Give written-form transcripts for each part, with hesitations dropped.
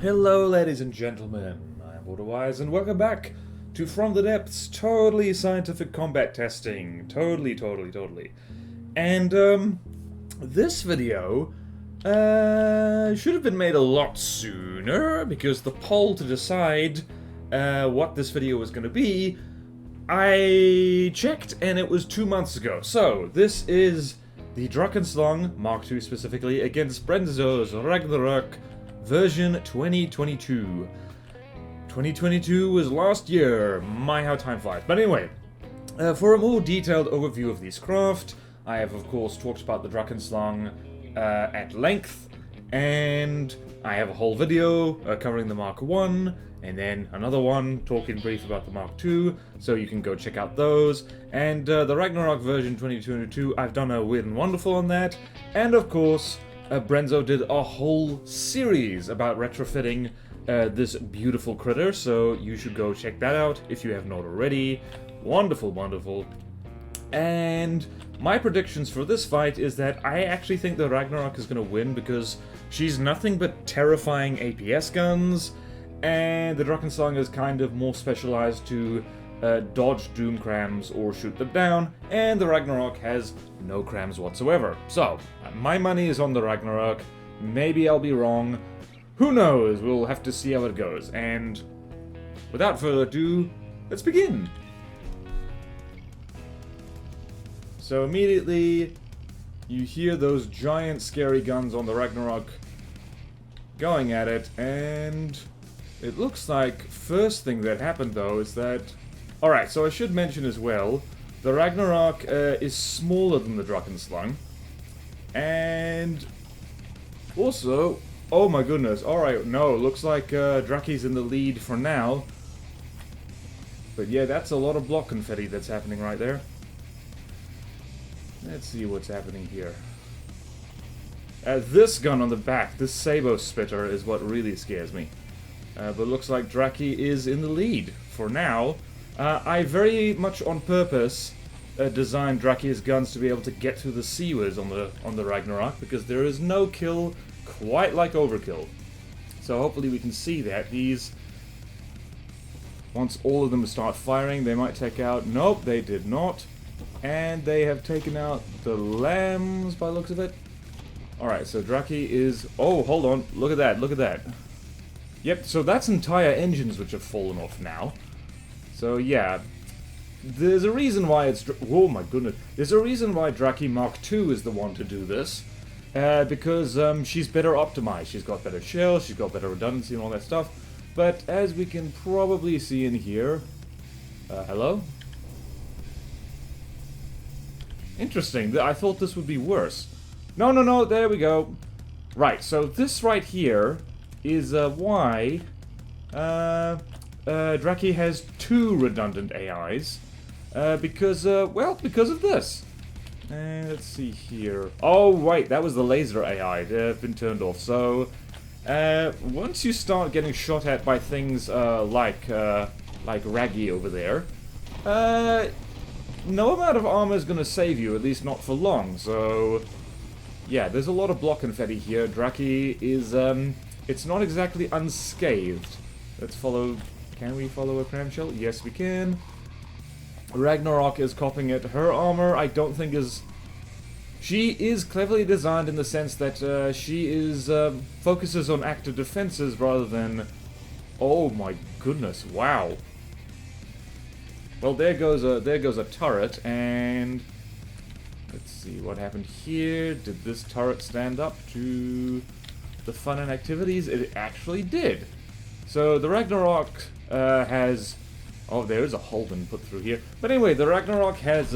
Hello ladies and gentlemen, I'm BorderWise and welcome back to From the Depths, totally scientific combat testing, totally. And this video should have been made a lot sooner, because the poll to decide what this video was going to be, I checked and it was 2 months ago. So, this is the Drakenslang, Mark II specifically, against Meixsell's Ragnarok version 2022. 2022 was last year. My, how time flies. But anyway, for a more detailed overview of this craft, I have of course talked about the Drakenslang at length, and I have a whole video covering the Mark I, and then another one talking brief about the Mark II, so you can go check out those. And the Ragnarok version 2022, I've done a Weird and Wonderful on that, and of course, Brenzo did a whole series about retrofitting this beautiful critter, so you should go check that out if you have not already. Wonderful. And my predictions for this fight is that I actually think the Ragnarok is going to win, because she's nothing but terrifying APS guns, and the Drakenslang is kind of more specialized to dodge doom crams or shoot them down, and the Ragnarok has no crams whatsoever. So, my money is on the Ragnarok. Maybe I'll be wrong. Who knows? We'll have to see how it goes. And without further ado, let's begin. So immediately, you hear those giant scary guns on the Ragnarok going at it, and it looks like first thing that happened though is that... Alright, so I should mention as well, the Ragnarok is smaller than the Drakenslang, and also, oh my goodness, alright, no, looks like Draki's in the lead for now, but yeah, that's a lot of block confetti that's happening right there. Let's see what's happening here. This gun on the back, this Sabo Spitter, is what really scares me. But looks like Draki is in the lead for now. I very much on purpose designed Draki's guns to be able to get through the sewers on the Ragnarok, because there is no kill quite like overkill. So hopefully we can see that. These, once all of them start firing, they might take out... Nope, they did not. And they have taken out the lambs by the looks of it. Alright, so Draki is... Oh, hold on. Look at that. Yep, so that's entire engines which have fallen off now. So yeah, there's a reason why it's... Oh my goodness. There's a reason why Draki Mark II is the one to do this. Because she's better optimized. She's got better shells, she's got better redundancy and all that stuff. But as we can probably see in here... hello? Interesting. I thought this would be worse. No, there we go. Right, so this right here is why Draki has 2 redundant AIs. Because of this. Let's see here. Oh, right, that was the laser AI. They've been turned off. So, once you start getting shot at by things like Raggy over there, no amount of armor is going to save you, at least not for long. So, yeah, there's a lot of block confetti here. Draki is, it's not exactly unscathed. Let's follow... Can we follow a cramshell? Yes, we can. Ragnarok is copying it. Her armor, I don't think is... She is cleverly designed in the sense that she is focuses on active defenses rather than... Oh my goodness, wow. Well, there goes a turret, and... Let's see what happened here. Did this turret stand up to the fun and activities? It actually did. So the Ragnarok has... Oh, there is a hole been put through here. But anyway, the Ragnarok has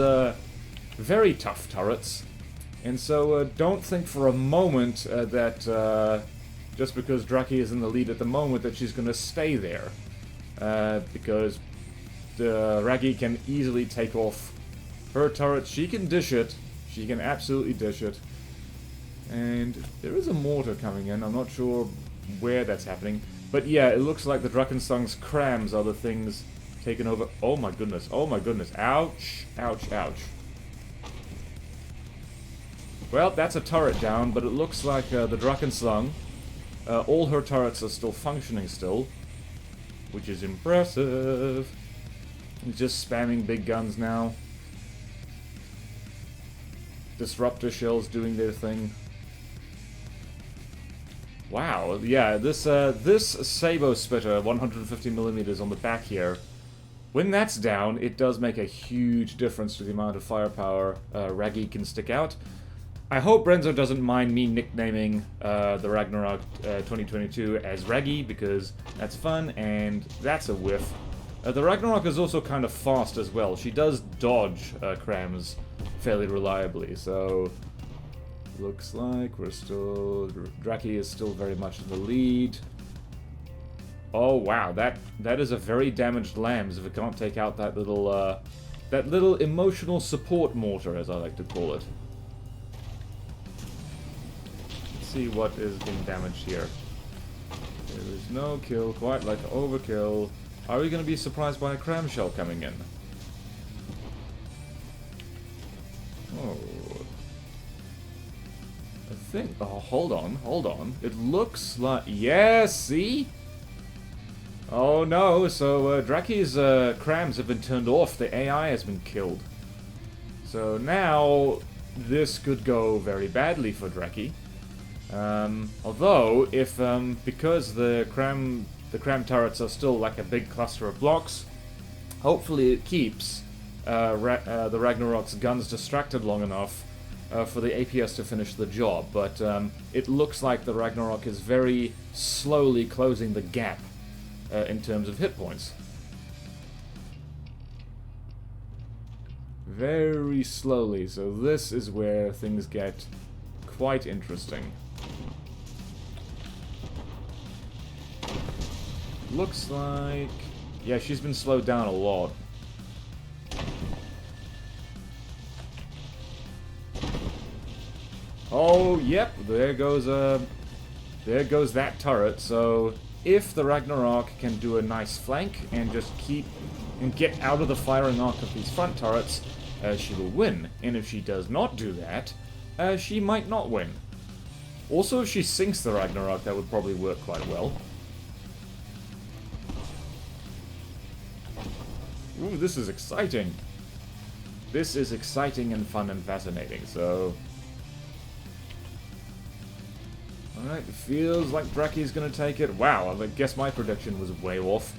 very tough turrets. And so don't think for a moment that just because Draki is in the lead at the moment that she's going to stay there. Because Raggy can easily take off her turret. She can dish it. She can absolutely dish it. And there is a mortar coming in. I'm not sure where that's happening. But yeah, it looks like the Drakenslang's crams are the things taken over. Oh my goodness. Ouch. Well, that's a turret down, but it looks like the Drakenslang All her turrets are still functioning still, which is impressive. He's just spamming big guns now. Disruptor shells doing their thing. Wow, yeah, this Sabo Spitter, 150mm on the back here, when that's down, it does make a huge difference to the amount of firepower Raggy can stick out. I hope Brenzo doesn't mind me nicknaming the Ragnarok 2022 as Raggy, because that's fun, and that's a whiff. The Ragnarok is also kind of fast as well. She does dodge crams fairly reliably, so... Looks like we're still... Draki is still very much in the lead. Oh wow, that is a very damaged Lambs if it can't take out that little emotional support mortar, as I like to call it. Let's see what is being damaged here. There is no kill, quite like overkill. Are we going to be surprised by a cram shell coming in? Oh... I think... Oh, hold on. It looks like... Yes, see? Oh no, so Draki's crams have been turned off. The AI has been killed. So now, this could go very badly for Draki. Although, if, because the cram turrets are still like a big cluster of blocks, hopefully it keeps the Ragnarok's guns distracted long enough for the APS to finish the job, but it looks like the Ragnarok is very slowly closing the gap in terms of hit points. Very slowly, so this is where things get quite interesting. Looks like... Yeah, she's been slowed down a lot. Oh, yep, there goes that turret. So if the Ragnarok can do a nice flank and just keep and get out of the firing arc of these front turrets, she will win. And if she does not do that, she might not win. Also, if she sinks the Ragnarok, that would probably work quite well. Ooh, this is exciting. This is exciting and fun and fascinating, so... Alright, it feels like Draki's gonna take it. Wow, I guess my prediction was way off.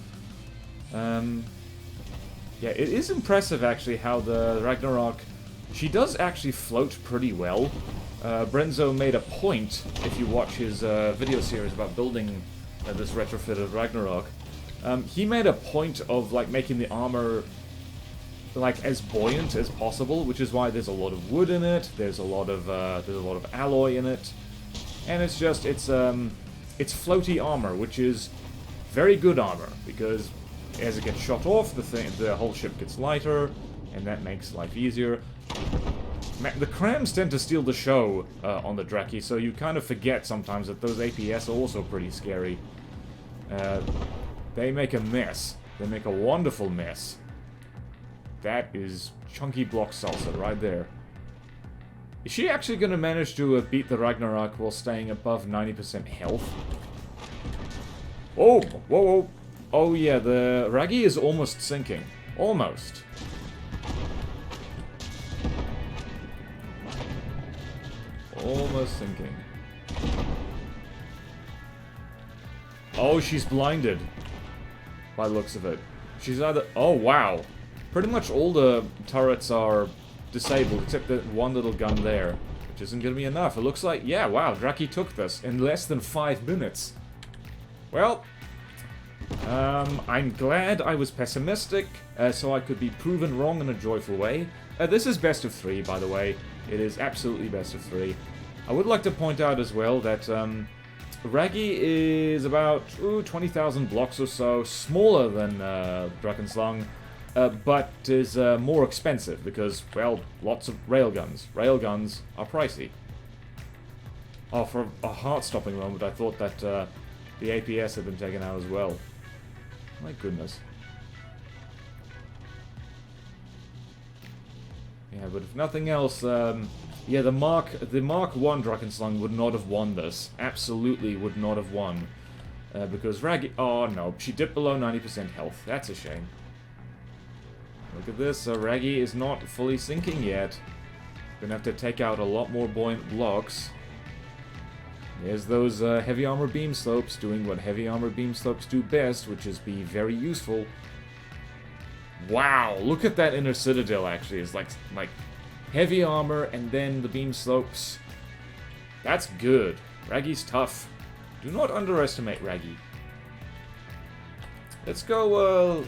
Yeah, it is impressive, actually, how the Ragnarok... She does actually float pretty well. Brenzo made a point, if you watch his video series about building this retrofitted Ragnarok, he made a point of, like, making the armor, like, as buoyant as possible, which is why there's a lot of wood in it, there's a lot of alloy in it, and it's just, it's floaty armor, which is very good armor, because as it gets shot off, the whole ship gets lighter, and that makes life easier. The crams tend to steal the show on the Draki, so you kind of forget sometimes that those APS are also pretty scary. They make a mess. They make a wonderful mess. That is chunky block salsa right there. Is she actually going to manage to beat the Ragnarok while staying above 90% health? Oh, whoa, whoa. Oh yeah, the Raggy is almost sinking. Almost. Almost sinking. Oh, she's blinded. By the looks of it. She's either... Oh, wow. Pretty much all the turrets are disabled, except that one little gun there. Which isn't going to be enough. It looks like... Yeah, wow, Draki took this in less than 5 minutes. Well... I'm glad I was pessimistic, so I could be proven wrong in a joyful way. This is best of 3, by the way. It is absolutely best of 3. I would like to point out as well that Raggy is about 20,000 blocks or so smaller than Drakenslang, but is more expensive because, well, lots of railguns. Railguns are pricey. Oh, for a heart-stopping moment, I thought that the APS had been taken out as well. My goodness. Yeah, but if nothing else, Yeah, the Mark 1 Drakenslang would not have won this. Absolutely would not have won. Because Raggy... Oh, no. She dipped below 90% health. That's a shame. Look at this. Raggy is not fully sinking yet. Gonna have to take out a lot more buoyant blocks. There's those heavy armor beam slopes doing what heavy armor beam slopes do best, which is be very useful. Wow, look at that inner citadel, actually. It's like heavy armor and then the beam slopes. That's good. Raggy's tough. Do not underestimate Raggy. Let's go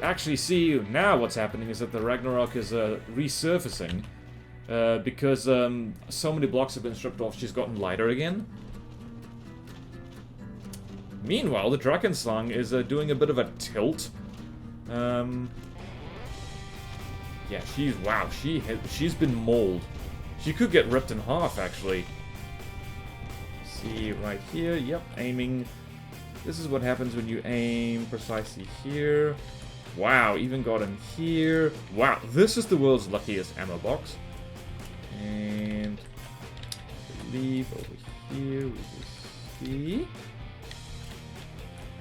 actually see now what's happening is that the Ragnarok is resurfacing. Because so many blocks have been stripped off, she's gotten lighter again. Meanwhile, the Drakenslang is doing a bit of a tilt. Yeah, she's been mauled. She could get ripped in half, actually. See right here. Yep, aiming. This is what happens when you aim precisely here. Wow, even got in here. Wow, this is the world's luckiest ammo box. And I believe over here we will see.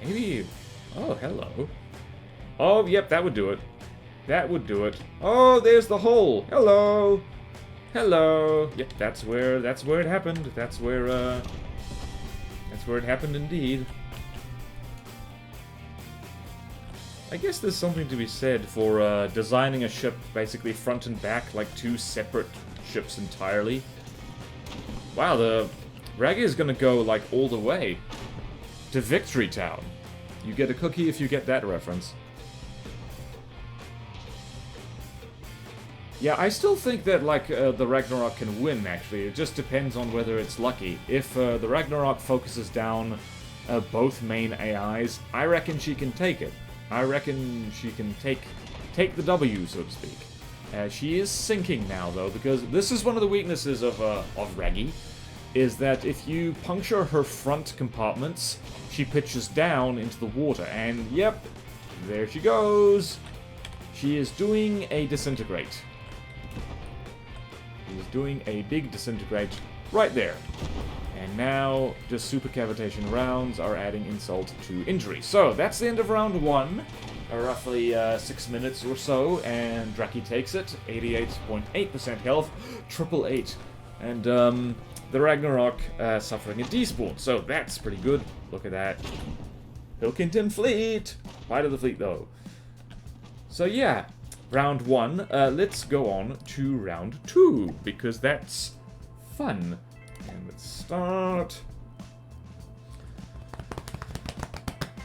Maybe. Oh, hello. Oh, yep, that would do it. That would do it. Oh, there's the hole. Hello. Hello. Yep, that's where it happened. That's where it happened indeed. I guess there's something to be said for designing a ship basically front and back like two separate ships entirely. Wow, the Raggy is gonna go like all the way to Victory Town. You get a cookie if you get that reference. Yeah, I still think that like the Ragnarok can win. Actually, it just depends on whether it's lucky. If the Ragnarok focuses down both main AIs, I reckon she can take it. I reckon she can take the W, so to speak. She is sinking now, though, because this is one of the weaknesses of Raggy, is that if you puncture her front compartments, she pitches down into the water, and yep, there she goes. She is doing a disintegrate. She's doing a big disintegrate right there. And now, just super cavitation rounds are adding insult to injury. So, that's the end of round 1. Roughly 6 minutes or so, and Draki takes it. 88.8% health, 888. And the Ragnarok suffering a despawn. So, that's pretty good. Look at that. Pilkington Fleet! Fight of the fleet, though. So, yeah. Round 1. Let's go on to round 2, because that's fun. And let's start.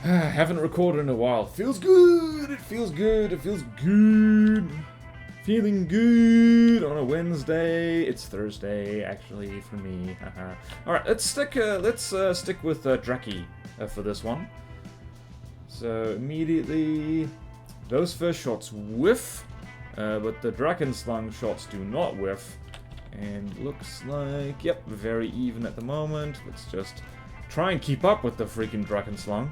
Haven't recorded in a while. Feels good. It feels good. It feels good. Feeling good on a Wednesday. It's Thursday, actually, for me. All right, let's stick with Draki for this one. So immediately, those first shots whiff, but the Drakenslang shots do not whiff. And looks like, yep, very even at the moment. Let's just try and keep up with the freaking Drakenslang.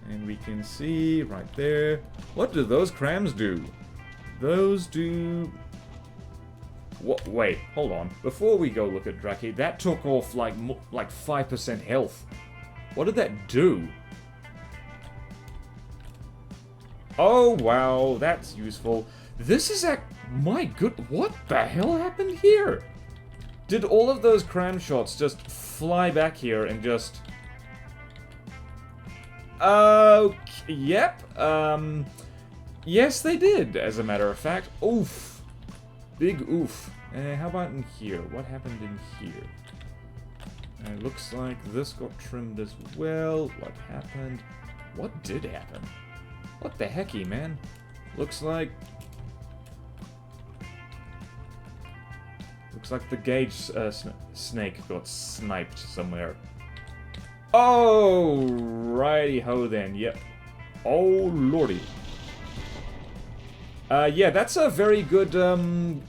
And we can see right there. What do those crams do? Those do... What? Wait, hold on. Before we go look at Draki, that took off like 5% health. What did that do? Oh, wow, that's useful. This is my good... What the hell happened here? Did all of those cram shots just fly back here and just... Yep. Yes, they did, as a matter of fact. Oof. Big oof. How about in here? What happened in here? Looks like this got trimmed as well. What happened? What did happen? What the hecky, man? Looks like the gauge snake got sniped somewhere. Oh, righty ho then. Yep. Oh lordy. Yeah, that's a very good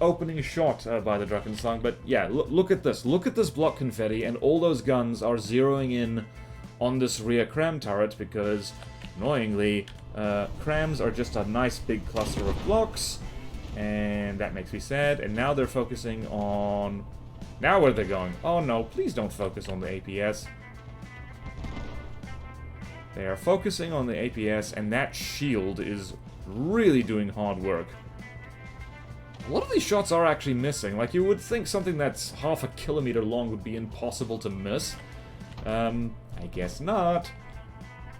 opening shot by the Drakenslang. But yeah, look at this. Look at this block confetti, and all those guns are zeroing in on this rear cram turret because, annoyingly, crams are just a nice big cluster of blocks. And that makes me sad. And now they're focusing on... Now where they're going? Oh no, please don't focus on the APS. They are focusing on the APS, and that shield is really doing hard work. A lot of these shots are actually missing. Like, you would think something that's half a kilometer long would be impossible to miss. I guess not.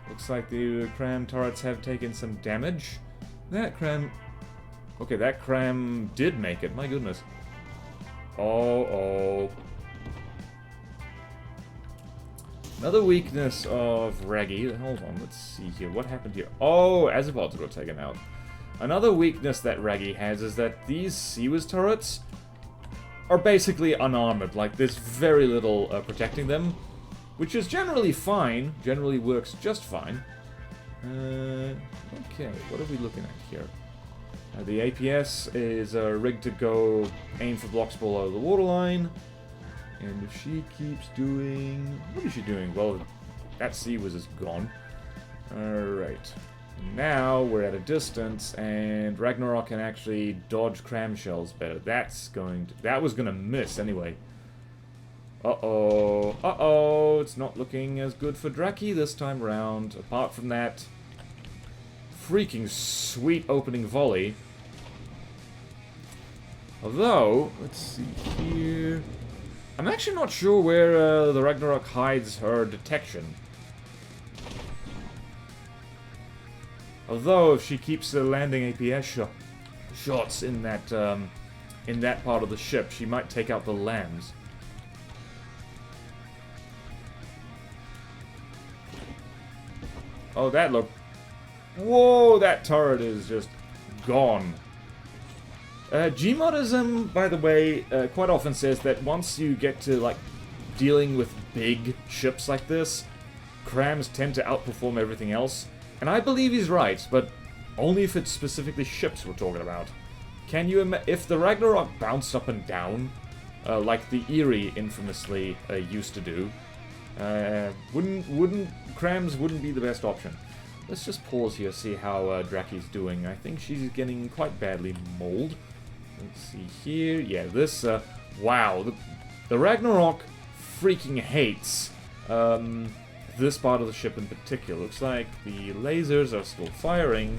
Looks like the cram turrets have taken some damage. That cram... Okay, that cram did make it. My goodness. Oh. Another weakness of Reggie. Hold on, let's see here. What happened here? Oh, Azipods were taken out. Another weakness that Reggie has is that these Seawiz turrets are basically unarmored. Like, there's very little protecting them, which is generally fine. Generally works just fine. Okay, what are we looking at here? The APS is rigged to go aim for blocks below the waterline. And if she keeps doing... What is she doing? Well, that Seawiz is gone. Alright. Now we're at a distance, and Ragnarok can actually dodge cram shells better. That was gonna miss anyway. Uh-oh. It's not looking as good for Draki this time around. Apart from that freaking sweet opening volley. Although, let's see here... I'm actually not sure where the Ragnarok hides her detection. Although, if she keeps landing APS shots in that part of the ship, she might take out the lambs. Oh, that looked... Whoa, that turret is just gone. Gmodism, by the way, quite often says that once you get to, like, dealing with big ships like this, crams tend to outperform everything else. And I believe he's right, but only if it's specifically ships we're talking about. Can you if the Ragnarok bounced up and down, like the Eerie infamously used to do, crams wouldn't be the best option. Let's just pause here, see how Draki's doing. I think she's getting quite badly mauled. Let's see here. Yeah, this, wow. The Ragnarok freaking hates this part of the ship in particular. Looks like the lasers are still firing,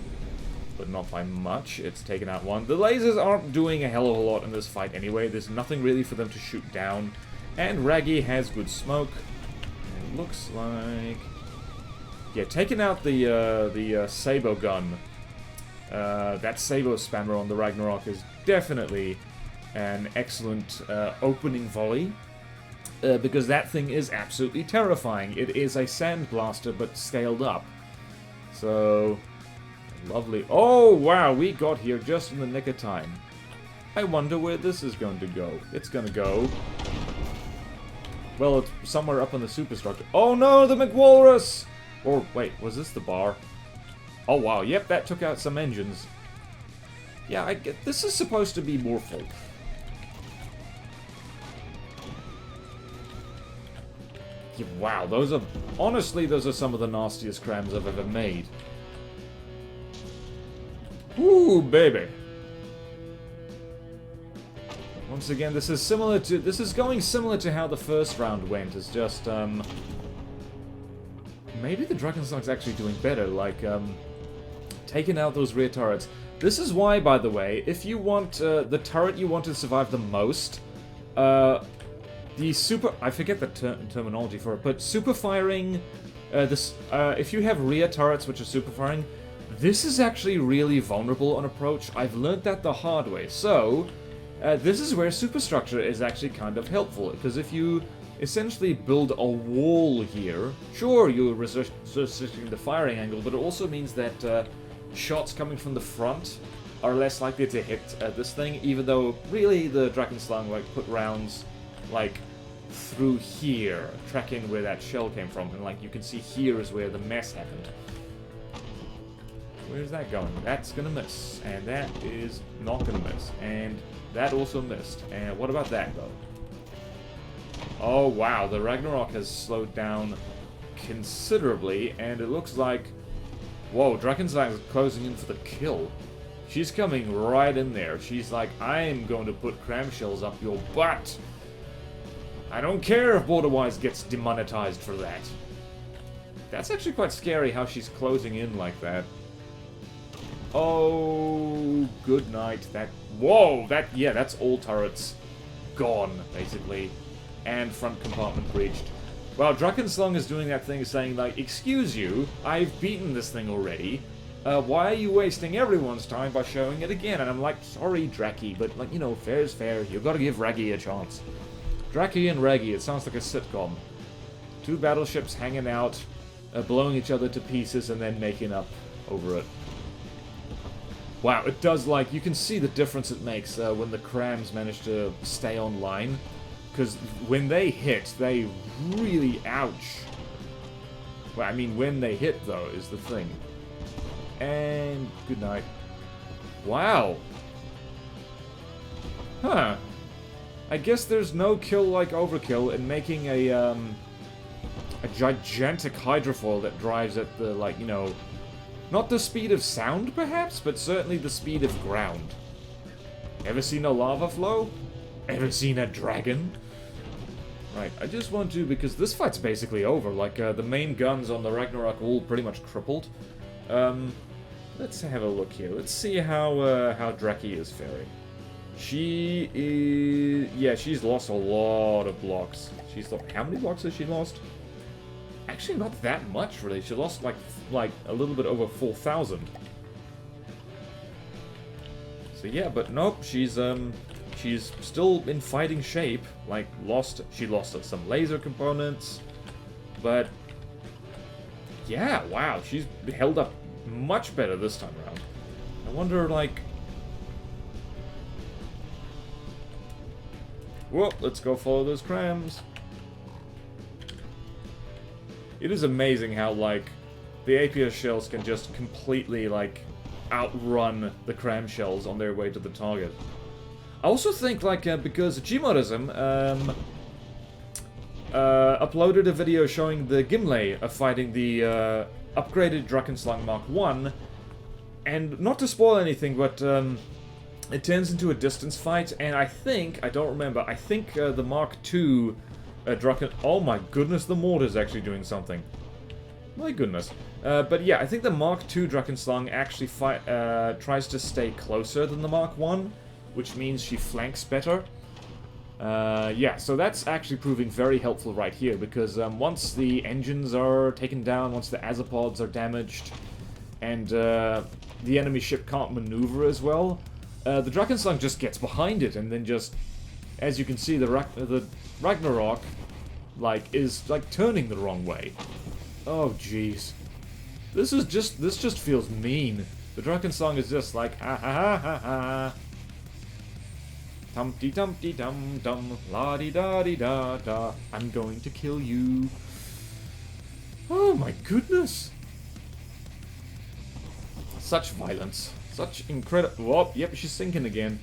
but not by much. It's taken out one. The lasers aren't doing a hell of a lot in this fight anyway. There's nothing really for them to shoot down. And Raggy has good smoke. It looks like... Yeah, taking out the Sabo gun. That Sabo spammer on the Ragnarok is definitely an excellent opening volley. Because that thing is absolutely terrifying. It is a sandblaster, but scaled up. So, lovely. Oh, wow, we got here just in the nick of time. I wonder where this is going to go. It's going to go... Well, it's somewhere up on the superstructure. Oh no, the McWalrus! Or, wait, was this the bar? Oh, wow, yep, that took out some engines. Yeah, I get... This is supposed to be more full. Wow, those are... Honestly, those are some of the nastiest crams I've ever made. Ooh, baby. Once again, this is similar to... This is going similar to how the first round went. It's just, maybe the Drakenslang is actually doing better, like, taking out those rear turrets. This is why, by the way, if you want, the turret you want to survive the most, the super... I forget the terminology for it, but super firing... if you have rear turrets which are super firing, this is actually really vulnerable on approach. I've learned that the hard way. So, this is where superstructure is actually kind of helpful, because if you essentially build a wall here, sure, you're resisting the firing angle, but it also means that shots coming from the front are less likely to hit this thing, even though, really, the Drakenslang, like, put rounds... like, through here, tracking where that shell came from, and like, you can see here is where the mess happened. Where's that going? That's gonna miss, and that is not gonna miss, and that also missed, and what about that, though? Oh, wow, the Ragnarok has slowed down considerably, and it looks like... Whoa, Drakenslang is closing in for the kill. She's coming right in there. She's like, I'm going to put cram shells up your butt. I don't care if BorderWise gets demonetized for that. That's actually quite scary how she's closing in like that. Oh, good night. Whoa, yeah, that's all turrets gone, basically. And front compartment breached. Well, Drakenslang is doing that thing saying, like, excuse you, I've beaten this thing already. Why are you wasting everyone's time by showing it again? And I'm like, sorry, Dracky, but, like, you know, fair is fair. You've got to give Raggy a chance. Dracky and Raggy, it sounds like a sitcom. Two battleships hanging out, blowing each other to pieces, and then making up over it. Wow, it does, like, you can see the difference it makes when the crams manage to stay online. Because when they hit, they really ouch. Well, I mean, when they hit, though, is the thing. And good night. Wow. Huh. I guess there's no kill like overkill in making a gigantic hydrofoil that drives at the, like, you know, not the speed of sound, perhaps, but certainly the speed of ground. Ever seen a lava flow? Ever seen a dragon? Right, I just want to, because this fight's basically over, like, the main guns on the Ragnarok all pretty much crippled. Let's have a look here. Let's see how Dracky is faring. She is... yeah, she's lost a lot of blocks. She's lost... how many blocks has she lost? Actually, not that much, really. She lost, like a little bit over 4,000. So yeah, but nope, she's still in fighting shape. Like, she lost some laser components. But, yeah, wow, she's held up much better this time around. I wonder, like... whoa, let's go follow those crams. It is amazing how, like, the APS shells can just completely, like, outrun the cram shells on their way to the target. I also think, like, because Gmodism uploaded a video showing the Gimli fighting the upgraded Drakenslang Mark 1, and not to spoil anything, but it turns into a distance fight, and I think the Mark 2 oh my goodness, the mortar's actually doing something. My goodness. But yeah, I think the Mark 2 Drakenslang actually tries to stay closer than the Mark 1, which means she flanks better. Yeah, so that's actually proving very helpful right here, because once the engines are taken down, once the azipods are damaged, and the enemy ship can't maneuver as well, the Drakenslang just gets behind it, and then just, as you can see, the Ragnarok, like, is, like, turning the wrong way. Oh, jeez. This just feels mean. The Drakenslang is just like, ha ha ha ha ha. Tumpty tumpty dum dum, la di da di da da. I'm going to kill you. Oh my goodness. Such violence. Such incredible. Whoop, yep, she's sinking again.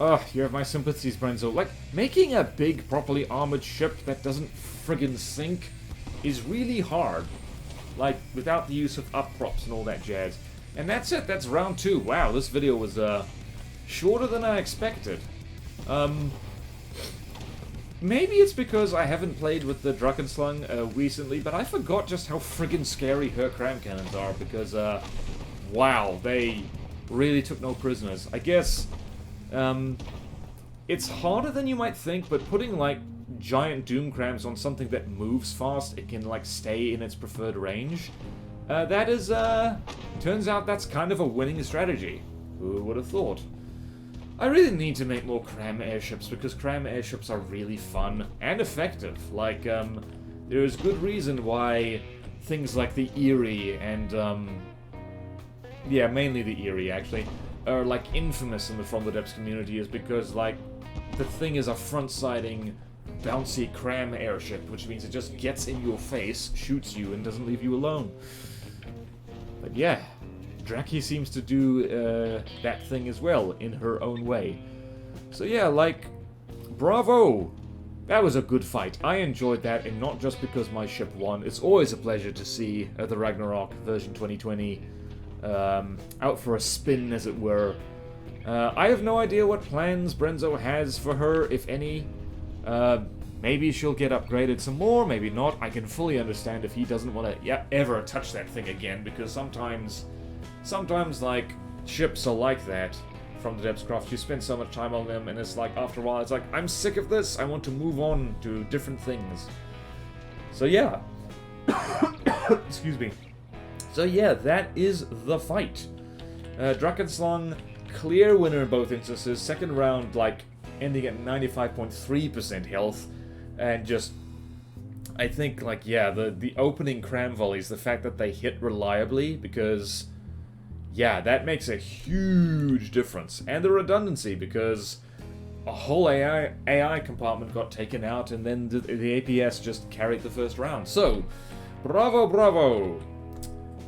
Ugh, you have my sympathies, Brenzo. Like, making a big, properly armored ship that doesn't friggin' sink is really hard. Like, without the use of up-props and all that jazz. And that's it, that's round 2. Wow, this video was, shorter than I expected. Maybe it's because I haven't played with the Drakenslang recently, but I forgot just how friggin' scary her cram cannons are, because, wow, they really took no prisoners. I guess, it's harder than you might think, but putting, like, giant doom crams on something that moves fast, it can, like, stay in its preferred range. That is, turns out that's kind of a winning strategy. Who would have thought? I really need to make more cram airships, because cram airships are really fun and effective. Like, there is good reason why things like the Eerie and, yeah, mainly the Eerie, actually, are, like, infamous in the From the Depths community, is because, like, the thing is a front-siding, bouncy cram airship, which means it just gets in your face, shoots you, and doesn't leave you alone. But yeah, Dracky seems to do that thing as well, in her own way. So yeah, like, bravo! That was a good fight. I enjoyed that, and not just because my ship won. It's always a pleasure to see the Ragnarok version 2020 out for a spin, as it were. I have no idea what plans Brenzo has for her, if any. Maybe she'll get upgraded some more, maybe not. I can fully understand if he doesn't want to ever touch that thing again, because sometimes, like, ships are like that from the Depthscraft. You spend so much time on them, and it's like, after a while, it's like, I'm sick of this, I want to move on to different things. So yeah. Excuse me. So yeah, that is the fight. Drakenslang, clear winner in both instances. Second round, like, ending at 95.3% health. And just, I think, like, yeah, the opening cram volleys, the fact that they hit reliably, because, yeah, that makes a huge difference. And the redundancy, because a whole AI compartment got taken out, and then the APS just carried the first round. So, bravo, bravo!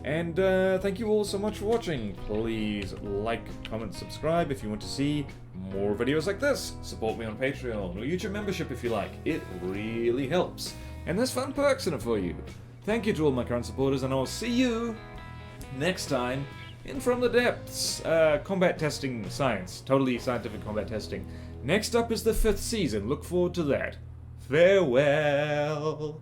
And thank you all so much for watching. Please like, comment, subscribe if you want to see more videos like this. Support me on Patreon or YouTube membership if you like. It really helps. And there's fun perks in it for you. Thank you to all my current supporters, and I'll see you next time in From the Depths. Combat testing science. Totally scientific combat testing. Next up is the 5th season. Look forward to that. Farewell.